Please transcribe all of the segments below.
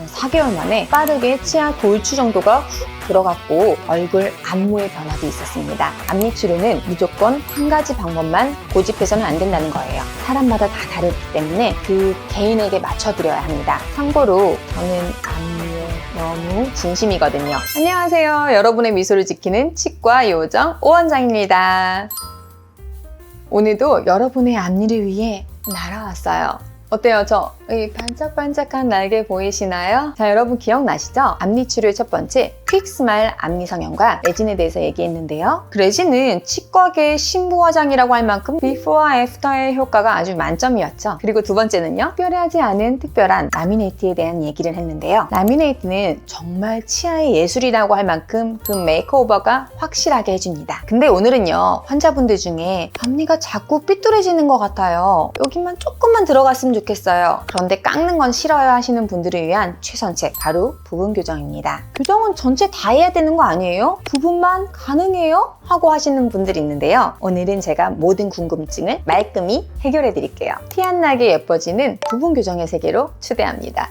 단 4개월 만에 빠르게 치아 돌출 정도가 훅 들어갔고 얼굴 안무의 변화도 있었습니다. 앞니 치료는 무조건 한 가지 방법만 고집해서는 안 된다는 거예요. 사람마다 다 다르기 때문에 그 개인에게 맞춰드려야 합니다. 참고로 저는 앞니에 너무 진심이거든요. 안녕하세요. 여러분의 미소를 지키는 치과 요정 오원장입니다. 오늘도 여러분의 앞니를 위해 날아왔어요. 어때요? 이 반짝반짝한 날개 보이시나요? 자, 여러분 기억나시죠? 앞니 치료의 첫 번째 퀵스마일 앞니 성형과 레진에 대해서 얘기했는데요. 그 레진은 치과계 신부화장이라고 할 만큼 비포와 애프터의 효과가 아주 만점이었죠. 그리고 두 번째는요, 특별하지 않은 특별한 라미네이트에 대한 얘기를 했는데요. 라미네이트는 정말 치아의 예술이라고 할 만큼 그 메이크오버가 확실하게 해줍니다. 근데 오늘은요, 환자분들 중에 앞니가 자꾸 삐뚤어지는 것 같아요. 여기만 조금만 들어갔으면 좋겠어요. 그런데 깎는 건 싫어요 하시는 분들을 위한 최선책, 바로 부분 교정입니다. 교정은 전체 다 해야 되는 거 아니에요? 부분만 가능해요? 하고 하시는 분들이 있는데요. 오늘은 제가 모든 궁금증을 말끔히 해결해 드릴게요. 티 안 나게 예뻐지는 부분 교정의 세계로 초대합니다.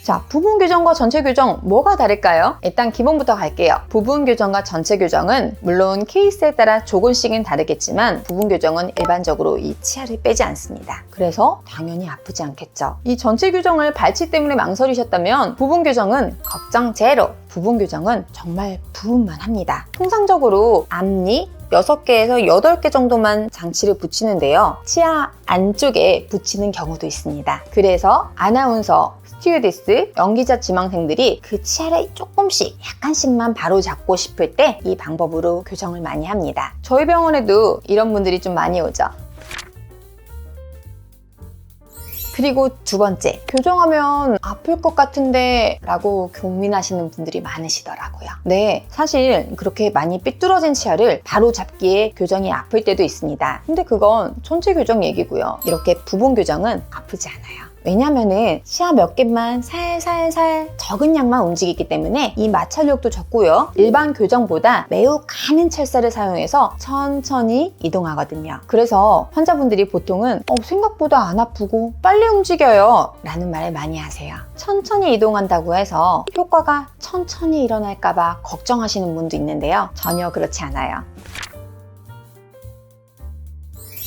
자, 부분 교정과 전체 교정 뭐가 다를까요? 일단 기본부터 갈게요. 부분 교정과 전체 교정은 물론 케이스에 따라 조금씩은 다르겠지만 부분 교정은 일반적으로 이 치아를 빼지 않습니다. 그래서 당연히 아프지 않겠죠. 이 전체 교정을 발치 때문에 망설이셨다면 부분 교정은 걱정 제로! 부분 교정은 정말 부분만 합니다. 통상적으로 앞니 6개에서 8개 정도만 장치를 붙이는데요. 치아 안쪽에 붙이는 경우도 있습니다. 그래서 아나운서, 스튜어디스, 연기자 지망생들이 그 치아를 조금씩 약간씩만 바로 잡고 싶을 때 이 방법으로 교정을 많이 합니다. 저희 병원에도 이런 분들이 좀 많이 오죠. 그리고 두 번째, 교정하면 아플 것 같은데 라고 고민하시는 분들이 많으시더라고요. 네, 사실 그렇게 많이 삐뚤어진 치아를 바로 잡기에 교정이 아플 때도 있습니다. 근데 그건 전체 교정 얘기고요. 이렇게 부분 교정은 아프지 않아요. 왜냐면은 치아 몇 개만 살살살 적은 양만 움직이기 때문에 이 마찰력도 적고요. 일반 교정보다 매우 가는 철사를 사용해서 천천히 이동하거든요. 그래서 환자분들이 보통은 생각보다 안 아프고 빨리 움직여요 라는 말을 많이 하세요. 천천히 이동한다고 해서 효과가 천천히 일어날까봐 걱정하시는 분도 있는데요. 전혀 그렇지 않아요.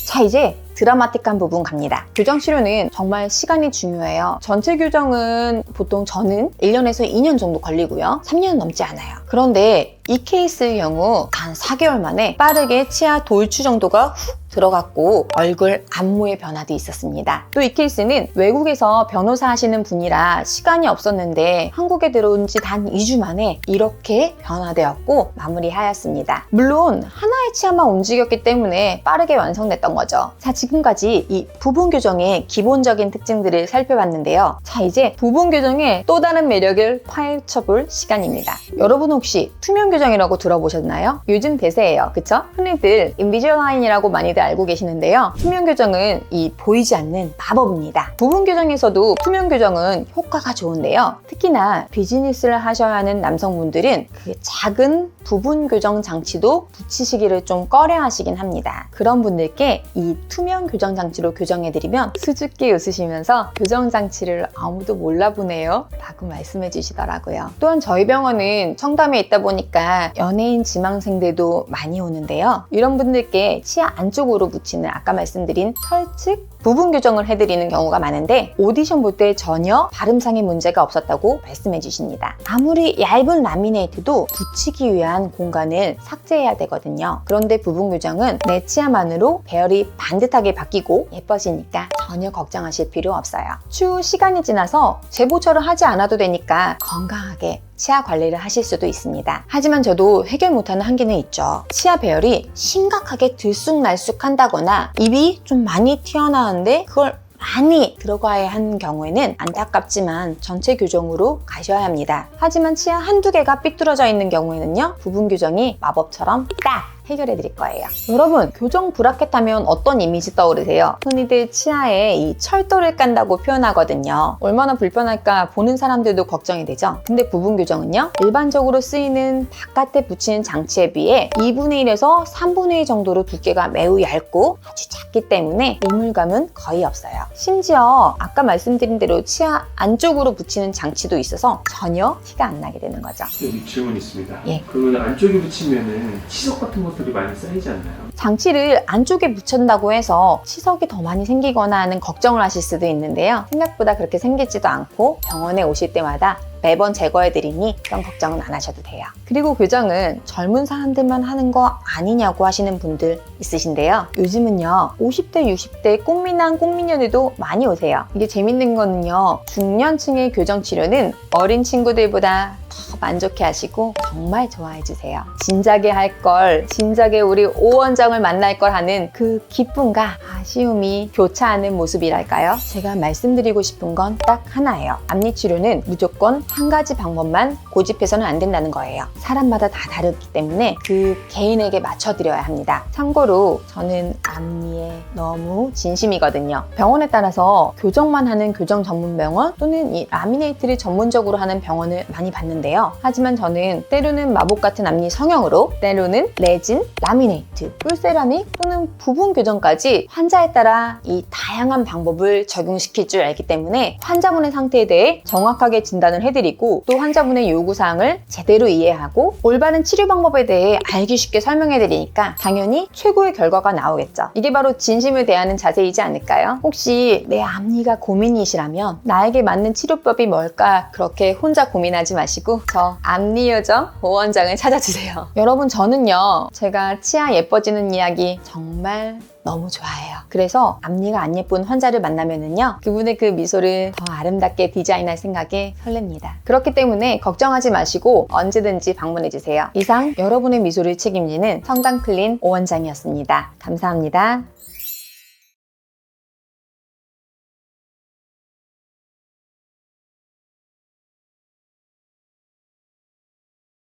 자, 이제 드라마틱한 부분 갑니다. 교정 치료는 정말 시간이 중요해요. 전체 교정은 보통 저는 1년에서 2년 정도 걸리고요. 3년 넘지 않아요. 그런데 이 케이스의 경우 단 4개월 만에 빠르게 치아 돌출 정도가 훅 들어갔고 얼굴 안무의 변화도 있었습니다. 또 이 케이스는 외국에서 변호사 하시는 분이라 시간이 없었는데 한국에 들어온 지 단 2주 만에 이렇게 변화되었고 마무리하였습니다. 물론 하나의 치아만 움직였기 때문에 빠르게 완성됐던 거죠. 자, 지금까지 이 부분 교정의 기본적인 특징들을 살펴봤는데요. 자, 이제 부분 교정의 또 다른 매력을 파헤쳐볼 시간입니다. 여러분 혹시 투명 교정이라고 들어보셨나요? 요즘 대세예요. 그쵸? 흔히들 인비저라인이라고 많이들 알고 계시는데요. 투명 교정은 이 보이지 않는 마법입니다. 부분 교정에서도 투명 교정은 효과가 좋은데요. 특히나 비즈니스를 하셔야 하는 남성분들은 그 작은 부분 교정 장치도 붙이시기를 좀 꺼려 하시긴 합니다. 그런 분들께 이 투명 교정 장치로 교정해드리면 수줍게 웃으시면서 교정 장치를 아무도 몰라보네요 라고 말씀해 주시더라고요. 또한 저희 병원은 청담에 있다 보니까 연예인 지망생들도 많이 오는데요. 이런 분들께 치아 안쪽으로 붙이는 아까 말씀드린 혈측 부분 교정을 해드리는 경우가 많은데 오디션 볼 때 전혀 발음상의 문제가 없었다고 말씀해 주십니다. 아무리 얇은 라미네이트도 붙이기 위한 공간을 삭제해야 되거든요. 그런데 부분 교정은 내 치아만으로 배열이 반듯하게 바뀌고 예뻐지니까 전혀 걱정하실 필요 없어요. 추후 시간이 지나서 재보철을 하지 않아도 되니까 건강하게 치아 관리를 하실 수도 있습니다. 하지만 저도 해결 못하는 한계는 있죠. 치아 배열이 심각하게 들쑥날쑥 한다거나 입이 좀 많이 튀어나오는데 그걸 많이 들어가야 하는 경우에는 안타깝지만 전체 교정으로 가셔야 합니다. 하지만 치아 한두 개가 삐뚤어져 있는 경우에는요, 부분 교정이 마법처럼 딱 해결해 드릴 거예요. 여러분, 교정 브라켓 하면 어떤 이미지 떠오르세요? 흔히들 치아에 이 철도를 깐다고 표현하거든요. 얼마나 불편할까 보는 사람들도 걱정이 되죠. 근데 부분 교정은요, 일반적으로 쓰이는 바깥에 붙이는 장치에 비해 2분의 1에서 3분의 2 정도로 두께가 매우 얇고 아주 작기 때문에 오물감은 거의 없어요. 심지어 아까 말씀드린 대로 치아 안쪽으로 붙이는 장치도 있어서 전혀 티가 안 나게 되는 거죠. 여기 질문 있습니다. 예. 그러면 안쪽에 붙이면은 치석 같은 것들이 많이 쌓이지 않나요? 장치를 안쪽에 붙인다고 해서 치석이 더 많이 생기거나 하는 걱정을 하실 수도 있는데요. 생각보다 그렇게 생기지도 않고 병원에 오실 때마다 매번 제거해드리니 그런 걱정은 안 하셔도 돼요. 그리고 교정은 젊은 사람들만 하는 거 아니냐고 하시는 분들 있으신데요. 요즘은요, 50대, 60대 꽃미남, 꽃미녀들도 많이 오세요. 이게 재밌는 거는요, 중년층의 교정 치료는 어린 친구들보다 더 만족해 하시고 정말 좋아해 주세요. 진작에 할 걸, 진작에 우리 오 원장을 만날 걸 하는 그 기쁨과 아쉬움이 교차하는 모습이랄까요? 제가 말씀드리고 싶은 건 딱 하나예요. 앞니 치료는 무조건 한 가지 방법만 고집해서는 안 된다는 거예요. 사람마다 다 다르기 때문에 그 개인에게 맞춰드려야 합니다. 참고로 저는 앞니에 너무 진심이거든요. 병원에 따라서 교정만 하는 교정 전문 병원 또는 이 라미네이트를 전문적으로 하는 병원을 많이 봤는데요. 하지만 저는 때로는 마법 같은 앞니 성형으로, 때로는 레진, 라미네이트, 뿔세라믹 또는 부분 교정까지 환자에 따라 이 다양한 방법을 적용시킬 줄 알기 때문에 환자분의 상태에 대해 정확하게 진단을 해드리고 또 환자분의 요구사항을 제대로 이해하고 올바른 치료 방법에 대해 알기 쉽게 설명해드리니까 당연히 최고의 결과가 나오겠죠. 이게 바로 진심을 대하는 자세이지 않을까요? 혹시 내 앞니가 고민이시라면 나에게 맞는 치료법이 뭘까 그렇게 혼자 고민하지 마시고 저 앞니 요정 오원장을 찾아주세요. 여러분, 저는요, 제가 치아 예뻐지는 이야기 정말 너무 좋아해요. 그래서 앞니가 안 예쁜 환자를 만나면은요, 그분의 그 미소를 더 아름답게 디자인할 생각에 설렙니다. 그렇기 때문에 걱정하지 마시고 언제든지 방문해주세요. 이상 여러분의 미소를 책임지는 성당클린 오원장이었습니다. 감사합니다.